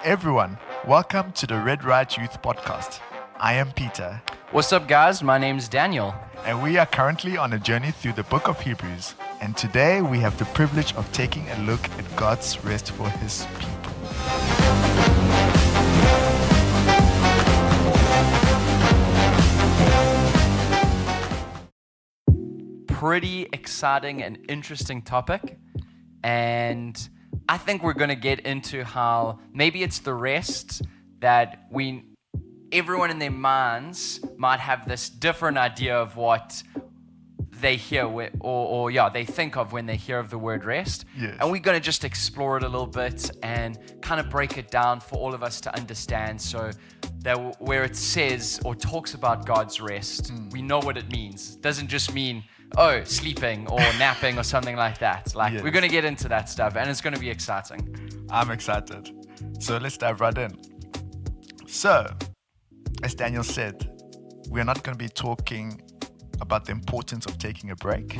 everyone, welcome to the Red Right Youth Podcast. I am Peter, What's up, guys? My name's Daniel. and we are currently on a journey through the book of Hebrews. And today we have the privilege of taking a look at God's rest for His people. Pretty exciting and interesting topic. And I think we're going to get into how maybe it's the rest that everyone in their minds might have this different idea of what they hear they think of when they hear of the word rest. Yes. And we're going to just explore it a little bit and kind of break it down for all of us to understand, so that where it says or talks about God's rest, we know what it means. It doesn't just mean, sleeping or napping or something like that. Yes. We're going to get into that stuff, and it's going to be exciting. I'm excited. So let's dive right in. So, as Daniel said, we're not going to be talking about the importance of taking a break.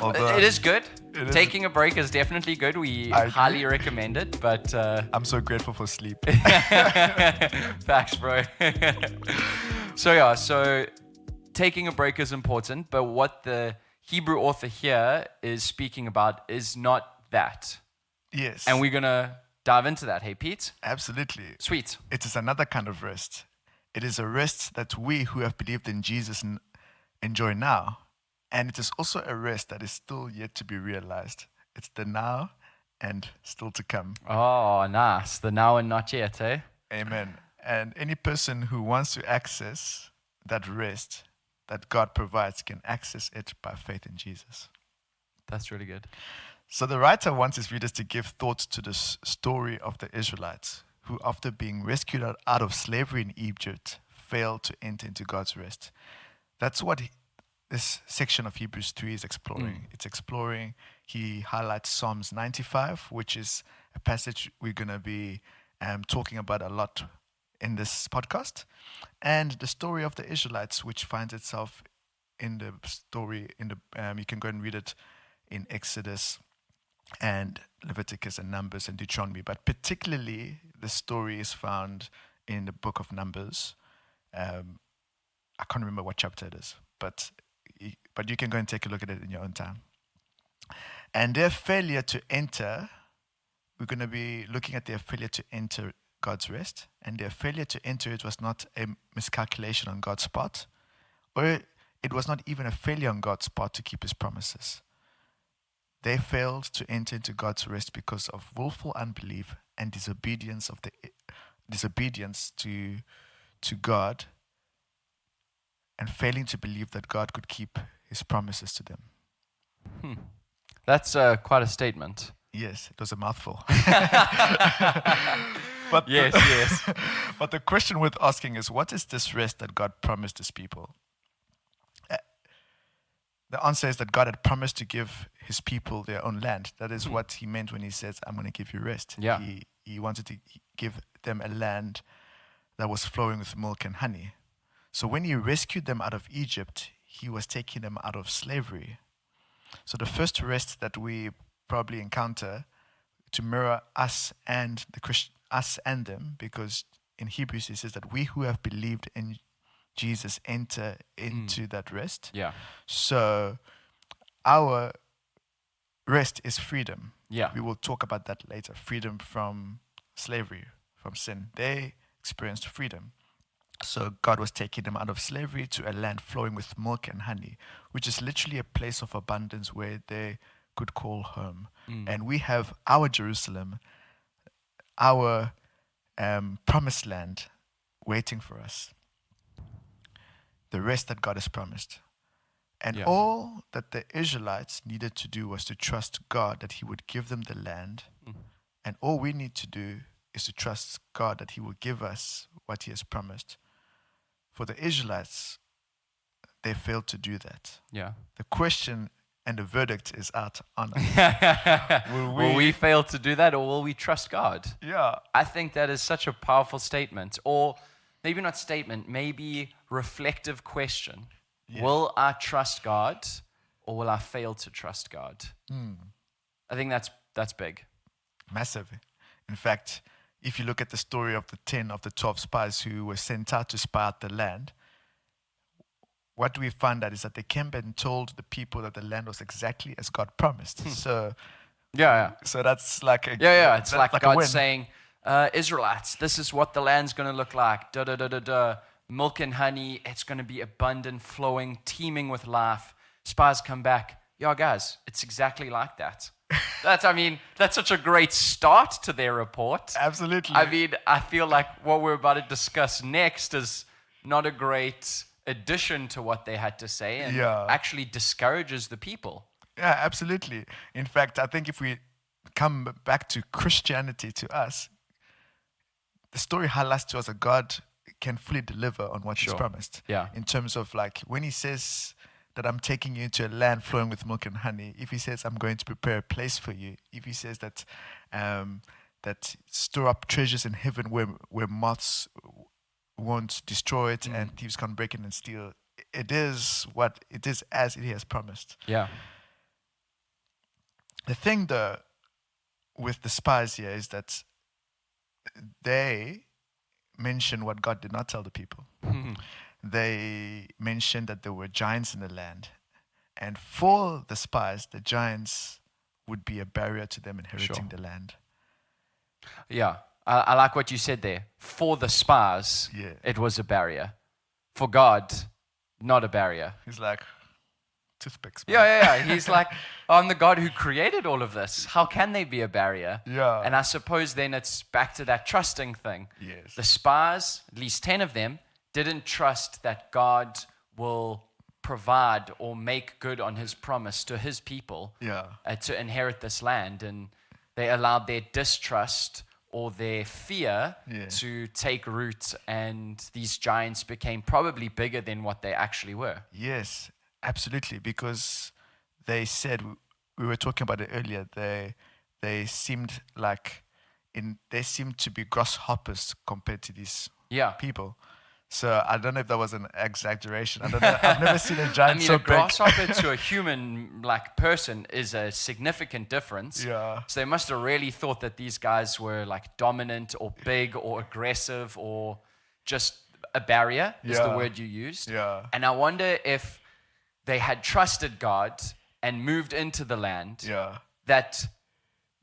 Although It is good. It is. Taking a break is definitely good. We I agree. highly recommend it, but I'm so grateful for sleep. facts, bro. So taking a break is important, but what the Hebrew author here is speaking about is not that. Yes. And we're going to dive into that. Hey, Pete? Absolutely. Sweet. It is another kind of rest. It is a rest that we who have believed in Jesus enjoy now. And it is also a rest that is still yet to be realized. It's the now and still to come. Oh, nice. The now and not yet, eh? Amen. And any person who wants to access that rest that God provides can access it by faith in Jesus. That's really good. So the writer wants his readers to give thought to this story of the Israelites who, after being rescued out of slavery in Egypt, failed to enter into God's rest. That's what this section of Hebrews 3 is exploring. It's exploring, he highlights Psalms 95, which is a passage we're going to be talking about a lot in this podcast, and the story of the Israelites, which finds itself in the story, you can go and read it in Exodus and Leviticus and Numbers and Deuteronomy, but particularly the story is found in the book of Numbers. I can't remember what chapter it is, but you can go and take a look at it in your own time. And their failure to enter, we're going to be looking at their failure to enter God's rest, and their failure to enter it was not a miscalculation on God's part, or it was not even a failure on God's part to keep His promises. They failed to enter into God's rest because of willful unbelief and disobedience to God, and failing to believe that God could keep His promises to them. That's quite a statement. Yes, it was a mouthful. But Yes. But the question worth asking is, what is this rest that God promised His people? The answer is that God had promised to give His people their own land. That is what He meant when He says, I'm going to give you rest. Yeah. He wanted to give them a land that was flowing with milk and honey. So when He rescued them out of Egypt, He was taking them out of slavery. So the first rest that we probably encounter to mirror us and us and them, because in Hebrews it says that we who have believed in Jesus enter into that rest. Yeah. So our rest is freedom. Yeah. We will talk about that later. Freedom from slavery, from sin. They experienced freedom. So God was taking them out of slavery to a land flowing with milk and honey, which is literally a place of abundance where they could call home. And we have our Jerusalem, our promised land waiting for us. The rest that God has promised. And all that the Israelites needed to do was to trust God that He would give them the land. And all we need to do is to trust God that He will give us what He has promised. For the Israelites, they failed to do that. Yeah. The question and the verdict is out on us. Will we fail to do that, or will we trust God? Yeah. I think that is such a powerful statement, or maybe not statement, maybe reflective question. Yeah. Will I trust God, or will I fail to trust God? I think that's big. Massive. In fact, if you look at the story of the 10 of the 12 spies who were sent out to spy out the land, what we find out is that they came and told the people that the land was exactly as God promised. So Yeah. so that's like a Yeah. It's that's like a God win. saying, Israelites, this is what the land's going to look like. Da da da da da. Milk and honey. It's going to be abundant, flowing, teeming with life. Spies come back. Yeah, guys, it's exactly like that. That's such a great start to their report. Absolutely. I feel like what we're about to discuss next is not a great addition to what they had to say and Yeah. actually discourages the people. Yeah, absolutely. In fact, I think if we come back to Christianity to us, the story highlights to us that God can fully deliver on what He's Sure. promised. Yeah. In terms of like when He says that I'm taking you into a land flowing with milk and honey, if He says I'm going to prepare a place for you, if He says that that store up treasures in heaven where moths won't destroy it and thieves can't break in and steal, it is what it is as He has promised. Yeah. The thing though with the spies here is that they mention what God did not tell the people. They mentioned that there were giants in the land. And for the spies, the giants would be a barrier to them inheriting the land. Yeah. I like what you said there. For the spies, Yeah. it was a barrier. For God, not a barrier. He's like, toothpicks. man." Yeah. He's like, I'm the God who created all of this. How can they be a barrier? Yeah. And I suppose then it's back to that trusting thing. Yes. The spies, at least 10 of them, didn't trust that God will provide or make good on His promise to His people Yeah. to inherit this land. And they allowed their distrust or their fear Yeah. to take root, and these giants became probably bigger than what they actually were. Yes, absolutely. Because they said, we were talking about it earlier, they seemed to be grasshoppers compared to these Yeah. people. So I don't know if that was an exaggeration. I don't know. I've never seen a I giant mean, so a big. grasshopper to a human person is a significant difference. Yeah. So they must have really thought that these guys were like dominant or big or aggressive or just a barrier is the Yeah. word you used. Yeah. And I wonder if they had trusted God and moved into the land, Yeah. that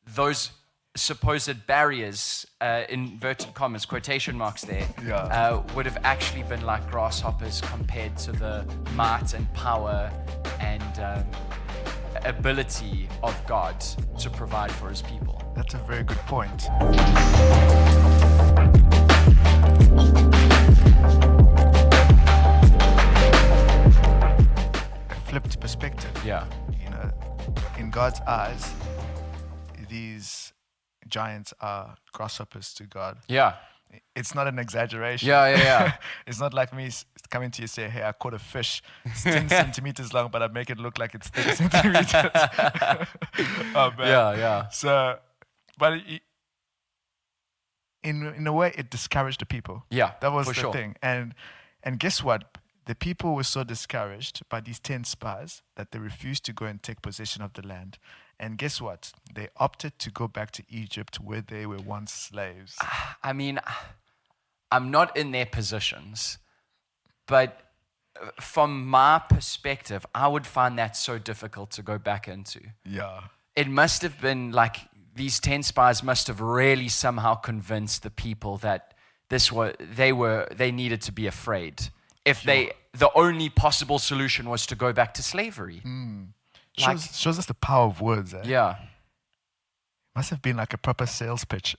those supposed barriers, inverted commas, quotation marks there, Yeah. would have actually been like grasshoppers compared to the might and power and ability of God to provide for His people. That's a very good point. A flipped perspective. Yeah. You know, in God's eyes, these giants are grasshoppers to God. Yeah. It's not an exaggeration. Yeah. It's not like me coming to you and say, hey, I caught a fish. It's 10 centimeters long, but I make it look like it's 30 centimeters. Oh, man. Yeah. So, but in a way, it discouraged the people. Yeah, That was for the sure. thing. And guess what? The people were so discouraged by these 10 spies that they refused to go and take possession of the land. And guess what? They opted to go back to Egypt where they were once slaves. I mean, I'm not in their positions, but from my perspective, I would find that so difficult to go back into. Yeah. It must have been like these 10 spies must have really somehow convinced the people that they needed to be afraid. If the only possible solution was to go back to slavery. Like- Shows us the power of words. Eh? Yeah. Must have been like a proper sales pitch.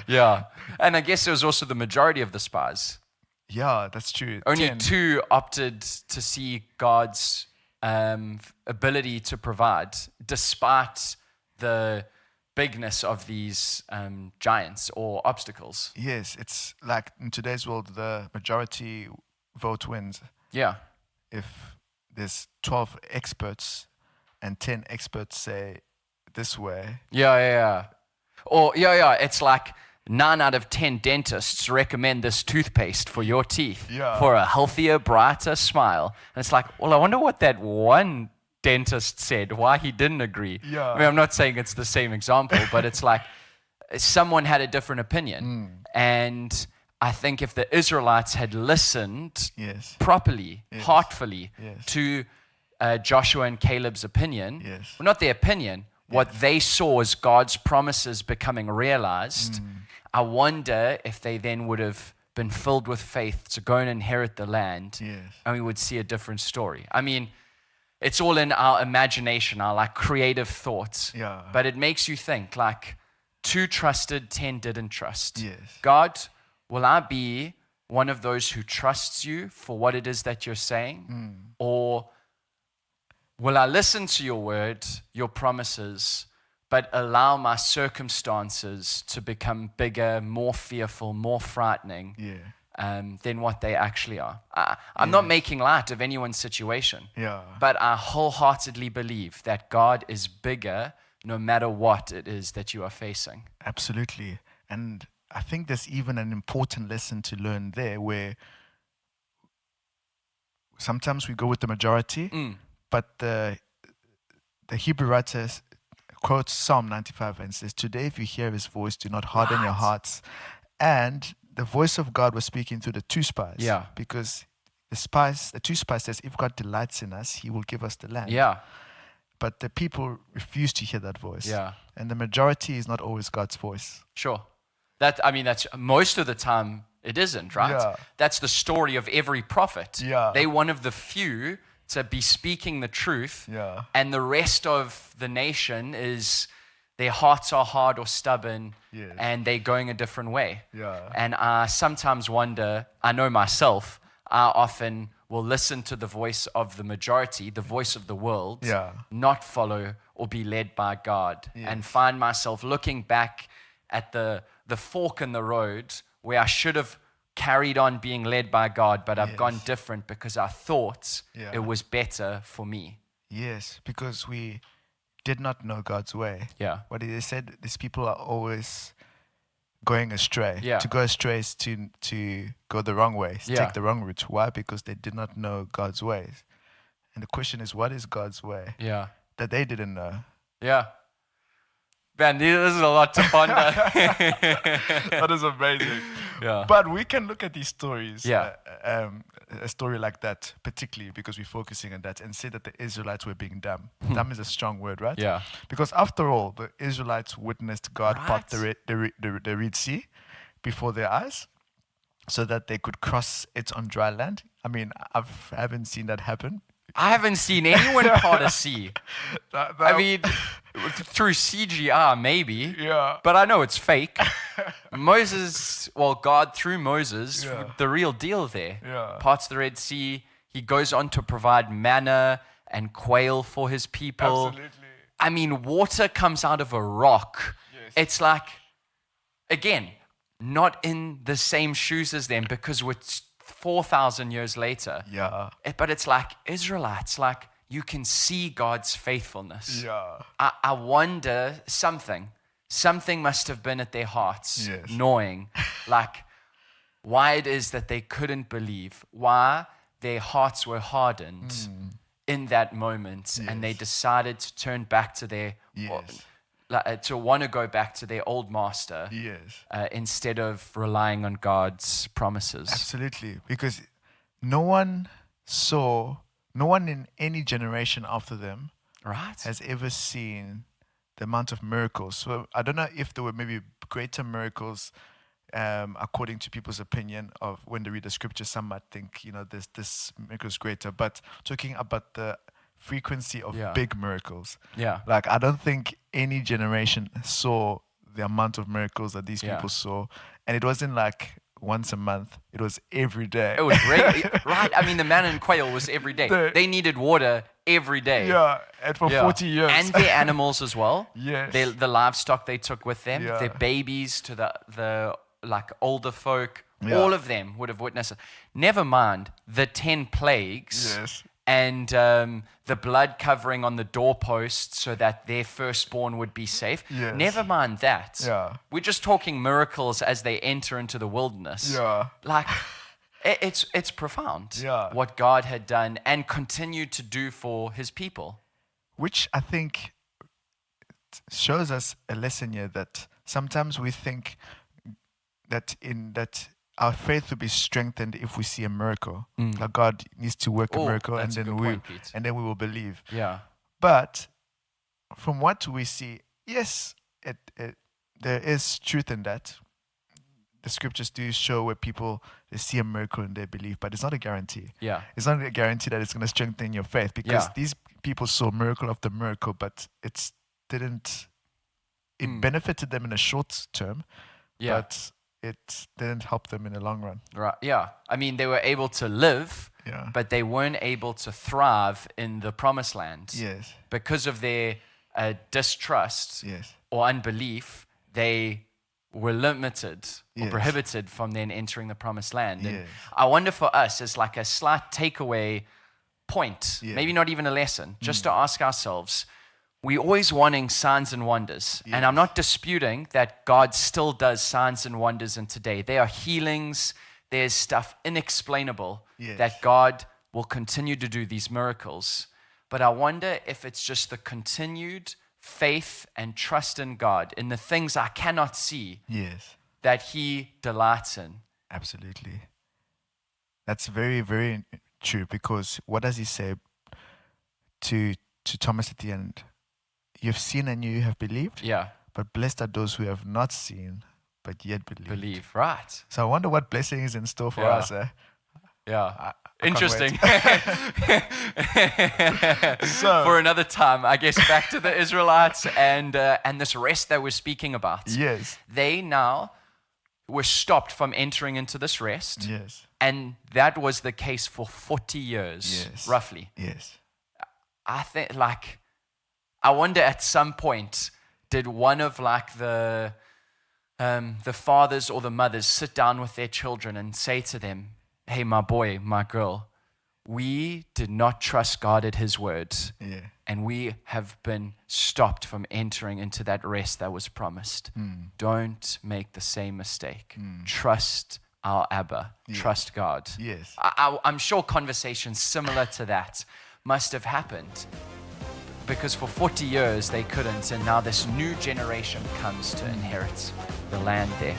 Yeah. And I guess it was also the majority of the spies. Yeah, that's true. Only 10. 2 opted to see God's ability to provide, despite the bigness of these giants or obstacles. Yes, it's like in today's world, the majority vote wins. Yeah. If there's 12 experts and 10 experts say this way, Yeah. Or, it's like 9 out of 10 dentists recommend this toothpaste for your teeth Yeah. for a healthier, brighter smile. And it's like, well, I wonder what that one dentist said, why he didn't agree. Yeah. I mean, I'm not saying it's the same example, but it's like someone had a different opinion. And I think if the Israelites had listened Yes. properly, Yes. heartfully Yes. to Joshua and Caleb's opinion, Yes. well, not their opinion, what they saw as God's promises becoming realized, I wonder if they then would have been filled with faith to go and inherit the land, Yes. and we would see a different story. I mean, it's all in our imagination, our like creative thoughts. Yeah. But it makes you think like 2 trusted, 10 didn't trust. Yes. God, will I be one of those who trusts you for what it is that you're saying? Or will I listen to your word, your promises, but allow my circumstances to become bigger, more fearful, more frightening than what they actually are? I'm not making light of anyone's situation, Yeah. but I wholeheartedly believe that God is bigger no matter what it is that you are facing. Absolutely. And I think there's even an important lesson to learn there where sometimes we go with the majority, but the Hebrew writer quotes Psalm 95 and says, "Today, if you hear his voice, do not harden your Right. hearts." And the voice of God was speaking through the 2 spies. Yeah. Because the 2 spies says, if God delights in us, he will give us the land. Yeah, But the people refuse to hear that voice. yeah, And the majority is not always God's voice. sure. That's most of the time it isn't, right? Yeah. That's the story of every prophet. Yeah. They're one of the few to be speaking the truth, Yeah. and the rest of the nation is their hearts are hard or stubborn, Yes. and they're going a different way. Yeah. And I sometimes wonder, I know myself, I often will listen to the voice of the majority, the voice of the world, Yeah. not follow or be led by God, and Yes. find myself looking back at the fork in the road where I should have carried on being led by God, but I've gone Yes. different because I thought Yeah. it was better for me. Yes, because we did not know God's way. Yeah. What they said, these people are always going astray. Yeah. To go astray is to go the wrong way, Yeah. take the wrong route. Why? Because they did not know God's ways. And the question is, what is God's way Yeah. that they didn't know? Yeah. Man, this is a lot to ponder. That is amazing. Yeah. But we can look at these stories, Yeah. a story like that, particularly because we're focusing on that, and say that the Israelites were being dumb. Dumb is a strong word, right? Yeah. Because after all, the Israelites witnessed God part Right. the Red Sea before their eyes so that they could cross it on dry land. I mean, I haven't seen that happen. I haven't seen anyone part a sea. I mean, through CGI, maybe. Yeah. But I know it's fake. Moses, well, God through Moses, Yeah. the real deal there. Yeah. Parts the Red Sea. He goes on to provide manna and quail for his people. Absolutely. I mean, water comes out of a rock. Yes. It's like, again, not in the same shoes as them because we're 4,000 years later. Yeah. But it's like Israelites, like you can see God's faithfulness. Yeah. I wonder something must have been at their hearts, Yes. knowing like why it is that they couldn't believe, why their hearts were hardened in that moment, and they Yes. decided to turn back to their, Yes. to want to go back to their old master Yes. instead of relying on God's promises. Absolutely. Because no one in any generation after them Right? has ever seen the amount of miracles. So I don't know if there were maybe greater miracles according to people's opinion of when they read the scripture. Some might think, this miracle is greater. But talking about the frequency of Yeah. big miracles, Yeah. like I don't think any generation saw the amount of miracles that these Yeah. people saw. And it wasn't like once a month. It was every day. It was great, right? I mean, the manna and quail was every day. They needed water every day. Yeah, and for Yeah. 40 years. And their animals as well. Yes. The livestock they took with them, Yeah. their babies to the like older folk, Yeah. all of them would have witnessed it. Never mind the 10 plagues. Yes. And the blood covering on the doorposts so that their firstborn would be safe. Yes. Never mind that. Yeah. We're just talking miracles as they enter into the wilderness. Yeah. Like, it's profound Yeah. what God had done and continued to do for his people. Which I think shows us a lesson here that sometimes we think that our faith will be strengthened if we see a miracle. Like God needs to work a Oh, miracle, and that's a then good point, Pete. and then we will believe. Yeah. But from what we see, yes, there is truth in that. The scriptures do show where people, they see a miracle and they believe, but it's not a guarantee. Yeah. It's not a guarantee that it's going to strengthen your faith, because Yeah. these people saw miracle after miracle, but it benefited them in a short term, Yeah. but it didn't help them in the long run. Right. Yeah. I mean, they were able to live, Yeah. but they weren't able to thrive in the promised land. Yes. Because of their distrust Yes. or unbelief. They were limited or Yes. prohibited from then entering the promised land. And Yes. I wonder for us, as like a slight takeaway point, Yeah. maybe not even a lesson, just to ask ourselves, we always wanting signs and wonders. And I'm not disputing that God still does signs and wonders in today. There are healings, there's stuff inexplainable Yes. that God will continue to do these miracles. But I wonder if it's just the continued faith and trust in God, in the things I cannot see, Yes. that He delights in. Absolutely. That's very, very true, because what does he say to Thomas at the end? You've seen and you have believed, Yeah, but blessed are those who have not seen but yet believe. believe, right. So I wonder what blessing is in store for Yeah. us. Yeah. I can't Interesting. So- For another time, I guess back to the Israelites and this rest that we're speaking about. Yes. They now were stopped from entering into this rest. Yes. And that was the case for 40 years, Yes. roughly. Yes. I think, I wonder at some point, did one of the fathers or the mothers sit down with their children and say to them, hey, my boy, my girl, we did not trust God at His words, Yeah. and we have been stopped from entering into that rest that was promised. Don't make the same mistake. Trust our Abba. Trust God. Yes. I'm sure conversations similar to that must have happened, because for 40 years they couldn't, and now this new generation comes to inherit the land there.